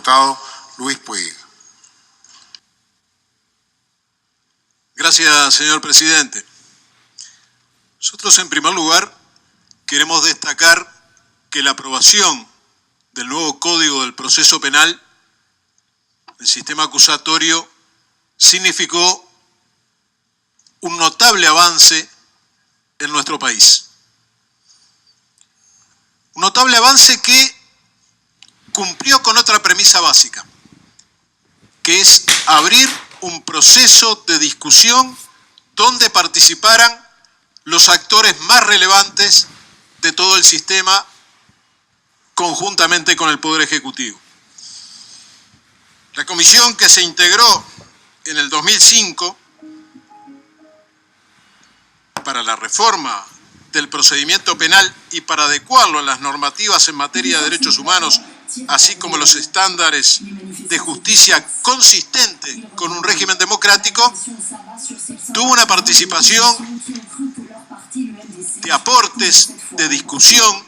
diputado Luis Puig. Gracias, señor presidente. Nosotros, en primer lugar, queremos destacar que la aprobación del nuevo Código del Proceso Penal, el sistema acusatorio, significó un notable avance en nuestro país. Un notable avance que cumplió con otra premisa básica, que es abrir un proceso de discusión donde participaran los actores más relevantes de todo el sistema conjuntamente con el Poder Ejecutivo. La comisión que se integró en el 2005 para la reforma del procedimiento penal y para adecuarlo a las normativas en materia de derechos humanos, así como los estándares de justicia consistente con un régimen democrático, tuvo una participación de aportes, de discusión,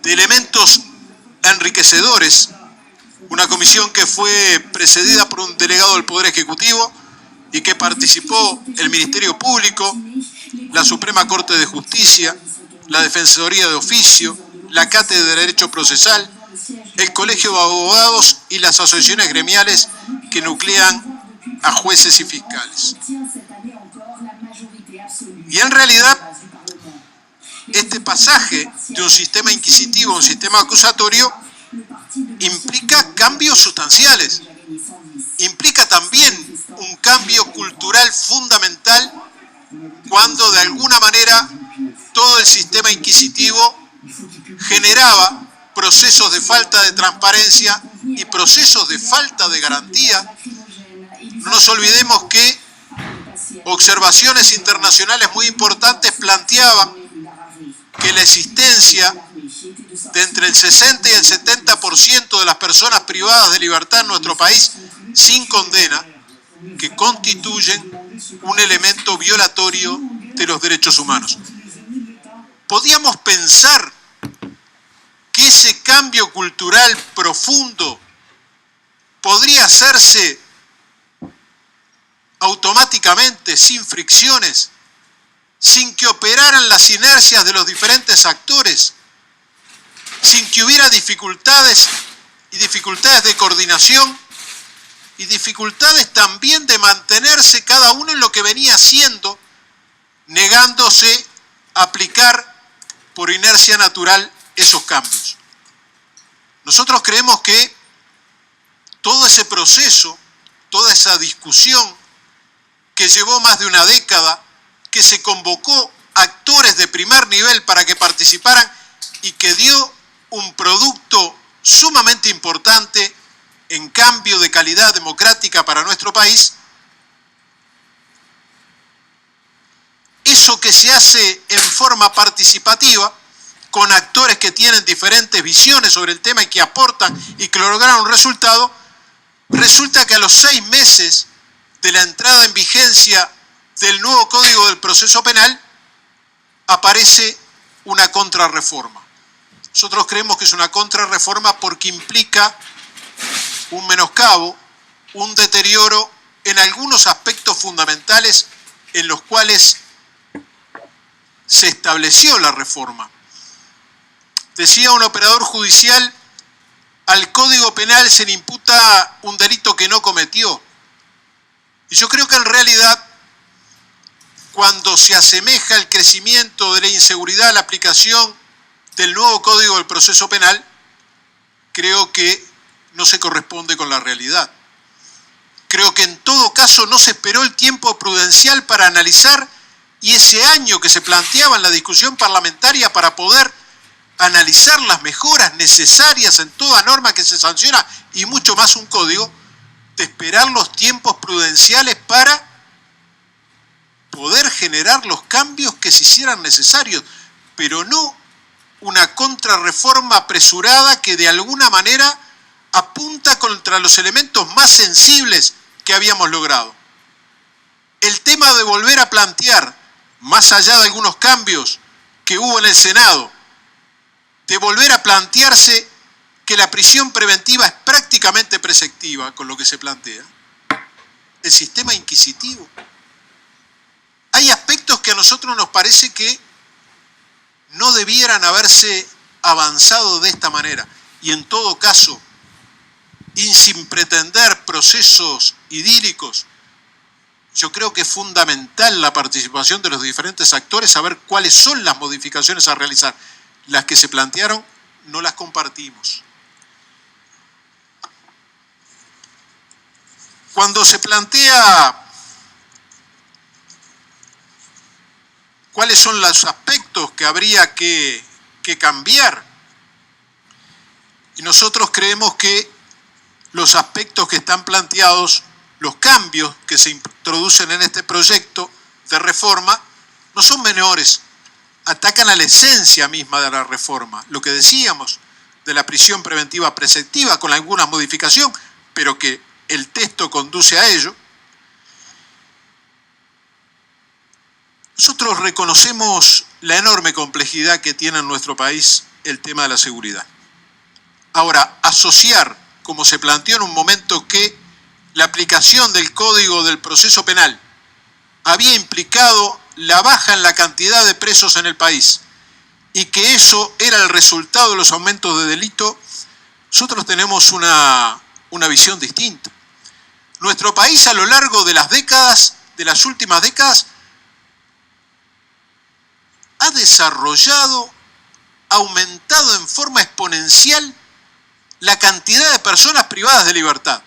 de elementos enriquecedores, una comisión que fue precedida por un delegado del Poder Ejecutivo y que participó el Ministerio Público, la Suprema Corte de Justicia, la Defensoría de Oficio, la Cátedra de Derecho Procesal, el Colegio de Abogados y las asociaciones gremiales que nuclean a jueces y fiscales. Y en realidad, este pasaje de un sistema inquisitivo a un sistema acusatorio implica cambios sustanciales, implica también un cambio cultural fundamental cuando de alguna manera todo el sistema inquisitivo generaba procesos de falta de transparencia y procesos de falta de garantía. No nos olvidemos que observaciones internacionales muy importantes planteaban que la existencia de entre el 60 y el 70% de las personas privadas de libertad en nuestro país sin condena, que constituyen un elemento violatorio de los derechos humanos. ¿Podíamos pensar que ese cambio cultural profundo podría hacerse automáticamente, sin fricciones, sin que operaran las inercias de los diferentes actores, sin que hubiera dificultades de coordinación y dificultades también de mantenerse cada uno en lo que venía haciendo, negándose a aplicar por inercia natural esos cambios? Nosotros creemos que todo ese proceso, toda esa discusión que llevó más de una década, que se convocó actores de primer nivel para que participaran y que dio un producto sumamente importante en cambio de calidad democrática para nuestro país, eso que se hace en forma participativa, con actores que tienen diferentes visiones sobre el tema y que aportan y que lograron un resultado, resulta que a los 6 meses de la entrada en vigencia del nuevo Código del Proceso Penal aparece una contrarreforma. Nosotros creemos que es una contrarreforma porque implica un menoscabo, un deterioro en algunos aspectos fundamentales en los cuales se estableció la reforma. Decía un operador judicial, al Código Penal se le imputa un delito que no cometió. Y yo creo que en realidad, cuando se asemeja el crecimiento de la inseguridad a la aplicación del nuevo Código del Proceso Penal, creo que no se corresponde con la realidad. Creo que en todo caso no se esperó el tiempo prudencial para analizar y ese año que se planteaba en la discusión parlamentaria para poder analizar las mejoras necesarias en toda norma que se sanciona y mucho más un código, de esperar los tiempos prudenciales para poder generar los cambios que se hicieran necesarios, pero no una contrarreforma apresurada que de alguna manera apunta contra los elementos más sensibles que habíamos logrado. El tema de volver a plantear, más allá de algunos cambios que hubo en el Senado, de volver a plantearse que la prisión preventiva es prácticamente preceptiva con lo que se plantea. El sistema inquisitivo. Hay aspectos que a nosotros nos parece que no debieran haberse avanzado de esta manera. Y en todo caso, y sin pretender procesos idílicos, yo creo que es fundamental la participación de los diferentes actores, saber cuáles son las modificaciones a realizar. Las que se plantearon no las compartimos. Cuando se plantea cuáles son los aspectos que habría que cambiar, y nosotros creemos que los aspectos que están planteados, los cambios que se introducen en este proyecto de reforma, no son menores, atacan a la esencia misma de la reforma, lo que decíamos de la prisión preventiva preceptiva con alguna modificación, pero que el texto conduce a ello. Nosotros reconocemos la enorme complejidad que tiene en nuestro país el tema de la seguridad. Ahora, asociar, como se planteó en un momento, que la aplicación del Código del Proceso Penal había implicado la baja en la cantidad de presos en el país y que eso era el resultado de los aumentos de delito, nosotros tenemos una visión distinta. Nuestro país a lo largo de las décadas, de las últimas décadas, ha desarrollado, aumentado en forma exponencial la cantidad de personas privadas de libertad.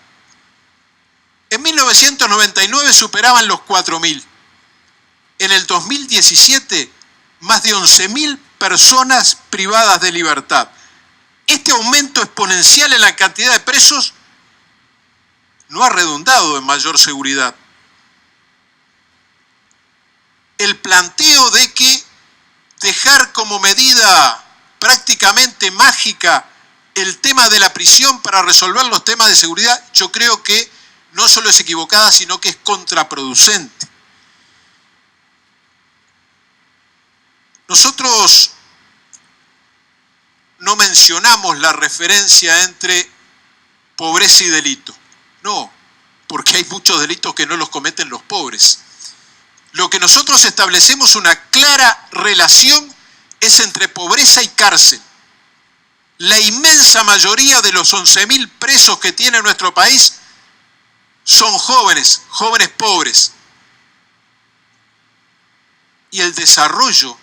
En 1999 superaban los 4.000. En el 2017, más de 11.000 personas privadas de libertad. Este aumento exponencial en la cantidad de presos no ha redundado en mayor seguridad. El planteo de que dejar como medida prácticamente mágica el tema de la prisión para resolver los temas de seguridad, yo creo que no solo es equivocada, sino que es contraproducente. Nosotros no mencionamos la referencia entre pobreza y delito. No, porque hay muchos delitos que no los cometen los pobres. Lo que nosotros establecemos una clara relación es entre pobreza y cárcel. La inmensa mayoría de los 11.000 presos que tiene nuestro país son jóvenes pobres. Y el desarrollo,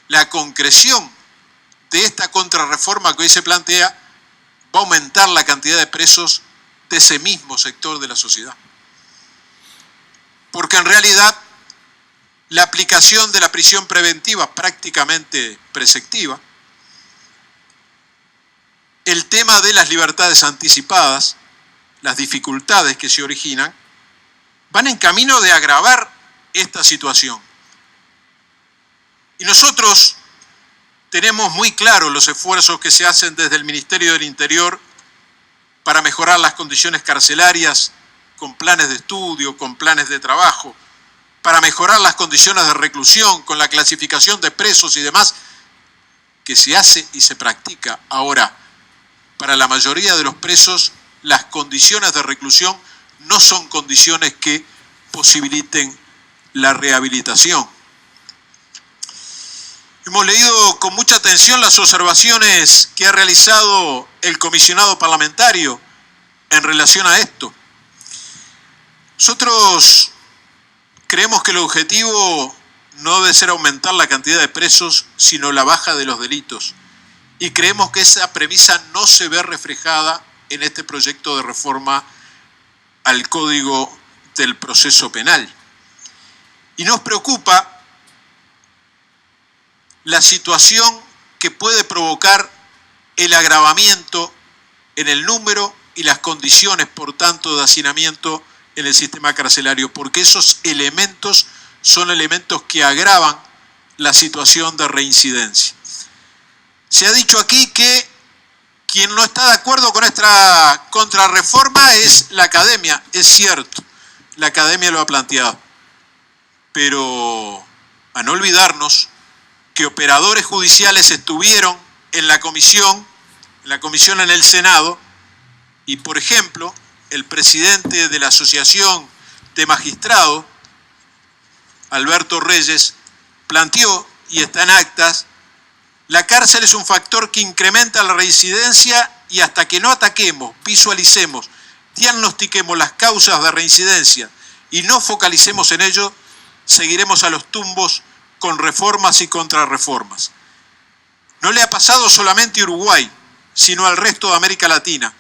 la concreción de esta contrarreforma que hoy se plantea va a aumentar la cantidad de presos de ese mismo sector de la sociedad. Porque en realidad la aplicación de la prisión preventiva prácticamente preceptiva, el tema de las libertades anticipadas, las dificultades que se originan, van en camino de agravar esta situación. Y nosotros tenemos muy claros los esfuerzos que se hacen desde el Ministerio del Interior para mejorar las condiciones carcelarias, con planes de estudio, con planes de trabajo, para mejorar las condiciones de reclusión, con la clasificación de presos y demás, que se hace y se practica. Ahora, para la mayoría de los presos, las condiciones de reclusión no son condiciones que posibiliten la rehabilitación. Hemos leído con mucha atención las observaciones que ha realizado el comisionado parlamentario en relación a esto. Nosotros creemos que el objetivo no debe ser aumentar la cantidad de presos, sino la baja de los delitos. Y creemos que esa premisa no se ve reflejada en este proyecto de reforma al Código del Proceso Penal. Y nos preocupa la situación que puede provocar el agravamiento en el número y las condiciones, por tanto, de hacinamiento en el sistema carcelario, porque esos elementos son elementos que agravan la situación de reincidencia. Se ha dicho aquí que quien no está de acuerdo con esta contrarreforma es la academia. Es cierto, la academia lo ha planteado, pero a no olvidarnos que operadores judiciales estuvieron en la comisión en la comisión en el Senado, y por ejemplo, el presidente de la Asociación de Magistrados, Alberto Reyes, planteó, y está en actas, la cárcel es un factor que incrementa la reincidencia y hasta que no ataquemos, visualicemos, diagnostiquemos las causas de reincidencia y no focalicemos en ello, seguiremos a los tumbos con reformas y contrarreformas. No le ha pasado solamente a Uruguay, sino al resto de América Latina,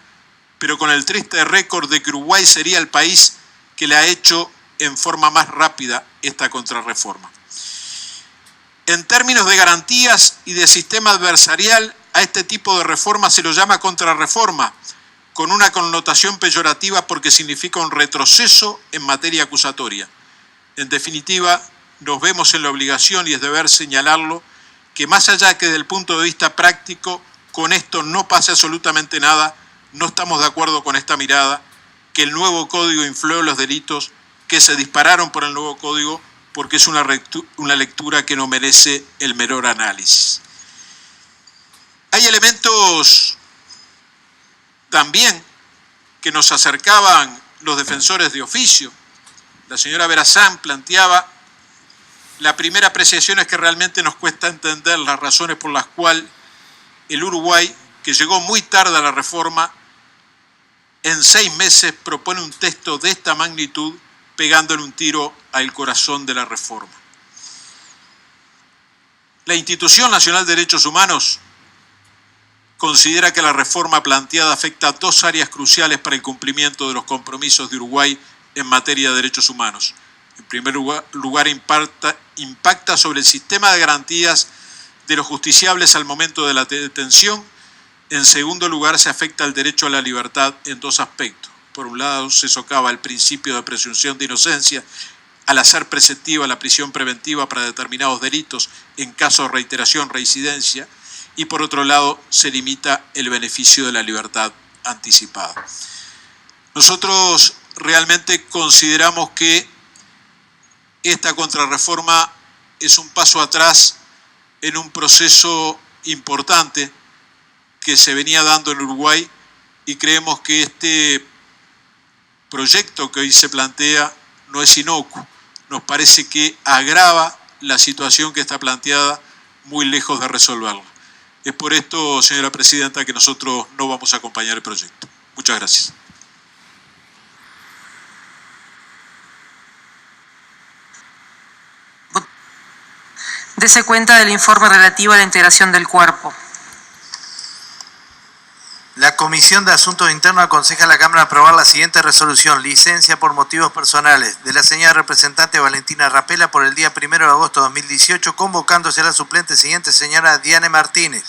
pero con el triste récord de que Uruguay sería el país que le ha hecho en forma más rápida esta contrarreforma. En términos de garantías y de sistema adversarial, a este tipo de reforma se lo llama contrarreforma, con una connotación peyorativa porque significa un retroceso en materia acusatoria. En definitiva, nos vemos en la obligación, y es deber señalarlo, que más allá que desde el punto de vista práctico, con esto no pasa absolutamente nada, no estamos de acuerdo con esta mirada, que el nuevo código infló los delitos que se dispararon por el nuevo código, porque es una lectura que no merece el menor análisis. Hay elementos también que nos acercaban los defensores de oficio. La señora Berazán planteaba, la primera apreciación es que realmente nos cuesta entender las razones por las cuales el Uruguay, que llegó muy tarde a la reforma, en 6 meses propone un texto de esta magnitud, pegándole un tiro al corazón de la reforma. La Institución Nacional de Derechos Humanos considera que la reforma planteada afecta a 2 áreas cruciales para el cumplimiento de los compromisos de Uruguay en materia de derechos humanos. En primer lugar, impacta sobre el sistema de garantías de los justiciables al momento de la detención. En segundo lugar, se afecta al derecho a la libertad en 2 aspectos. Por un lado, se socava el principio de presunción de inocencia al hacer preceptiva la prisión preventiva para determinados delitos en caso de reiteración, reincidencia, y por otro lado, se limita el beneficio de la libertad anticipada. Nosotros realmente consideramos que esta contrarreforma es un paso atrás en un proceso importante que se venía dando en Uruguay, y creemos que este proyecto que hoy se plantea no es inocuo. Nos parece que agrava la situación que está planteada, muy lejos de resolverla. Es por esto, señora presidenta, que nosotros no vamos a acompañar el proyecto. Muchas gracias. Dese cuenta del informe relativo a la integración del cuerpo. La Comisión de Asuntos Internos aconseja a la Cámara aprobar la siguiente resolución: licencia por motivos personales de la señora representante Valentina Rapela por el día 1 de agosto de 2018, convocándose a la suplente siguiente, señora Diane Martínez.